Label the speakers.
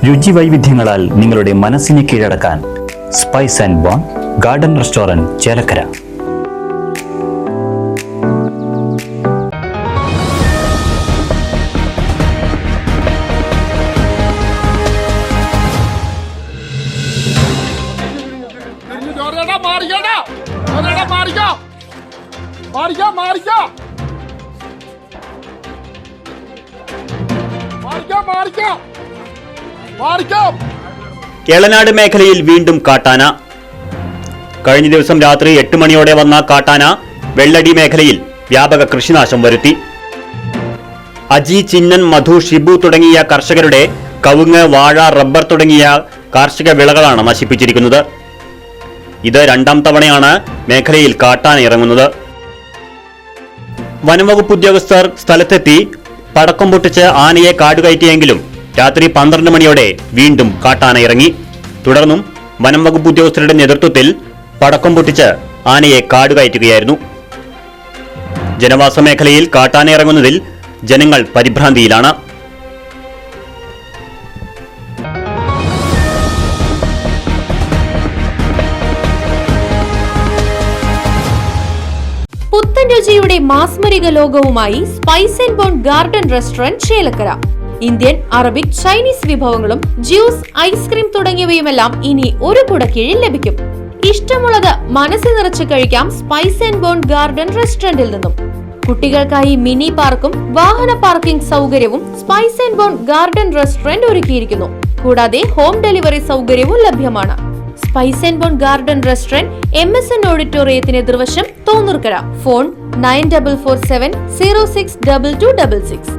Speaker 1: രുചി വൈവിധ്യങ്ങളാൽ നിങ്ങളുടെ മനസ്സിനെ കീഴടക്കാൻ spice and bone garden restaurant Chelakkara.
Speaker 2: Kelanad മേഖലയിൽ വീണ്ടും കാട്ടാന. കഴിഞ്ഞ ദിവസം രാത്രി 8 മണിയോടെ വന്ന കാട്ടാന വെള്ളടി മേഖലയിൽ വ്യാപക കൃഷിനാശം വരുത്തി. അജി, ചിന്നൻ, മധു, ഷിബു തുടങ്ങിയ കർഷകരുടെ കവുങ്ങ്, വാഴ, റബ്ബർ തുടങ്ങിയ കാർഷിക വിളകളാണ് നശിപ്പിച്ചിരിക്കുന്നത്. ഇത് 2ാം തവണയാണ് മേഖലയിൽ കാട്ടാന ഇറങ്ങുന്നത്. വനംവകുപ്പ് ഉദ്യോഗസ്ഥർ സ്ഥലത്തെത്തി പടക്കം പൊട്ടിച്ച് ആനയെ കാടുകയറ്റിയെങ്കിലും രാത്രി 12 മണിയോടെ വീണ്ടും കാട്ടാന ഇറങ്ങി. തുടർന്നും വനംവകുപ്പ് ഉദ്യോഗസ്ഥരുടെ നേതൃത്വത്തിൽ പടക്കം പൊട്ടിച്ച് ആനയെ കാടുകയറ്റുകയായിരുന്നു. ജനവാസ മേഖലയിൽ കാട്ടാന ഇറങ്ങുന്നതിൽ ജനങ്ങൾ പരിഭ്രാന്തിയിലാണ്.
Speaker 3: പുത്തൻ രുചിയുടെ മാസ്മരിക ലോകവുമായി Spice and bone garden restaurant Chelakkara. Indian, Arabic, Chinese വിഭവങ്ങളും ജ്യൂസ്, ഐസ്ക്രീം തുടങ്ങിയവയുമെല്ലാം ഇനി ഒരു കുടക്കീഴിൽ ലഭിക്കും. ഇഷ്ടമുള്ളത് മനസ്സ് നിറച്ച് കഴിക്കാം സ്പൈസ് ആൻഡ് ബോൺ ഗാർഡൻ റെസ്റ്റോറന്റിൽ നിന്നും. കുട്ടികൾക്കായി മിനി പാർക്കും വാഹന പാർക്കിംഗ് സൗകര്യവും spice and bone garden restaurant ഒരുക്കിയിരിക്കുന്നു. കൂടാതെ ഹോം ഡെലിവറി സൗകര്യവും ലഭ്യമാണ്. Spice and bone garden restaurant MSN ഓഡിറ്റോറിയത്തിന് എതിർവശം തോന്നൂർക്കര. ഫോൺ 9447 062266.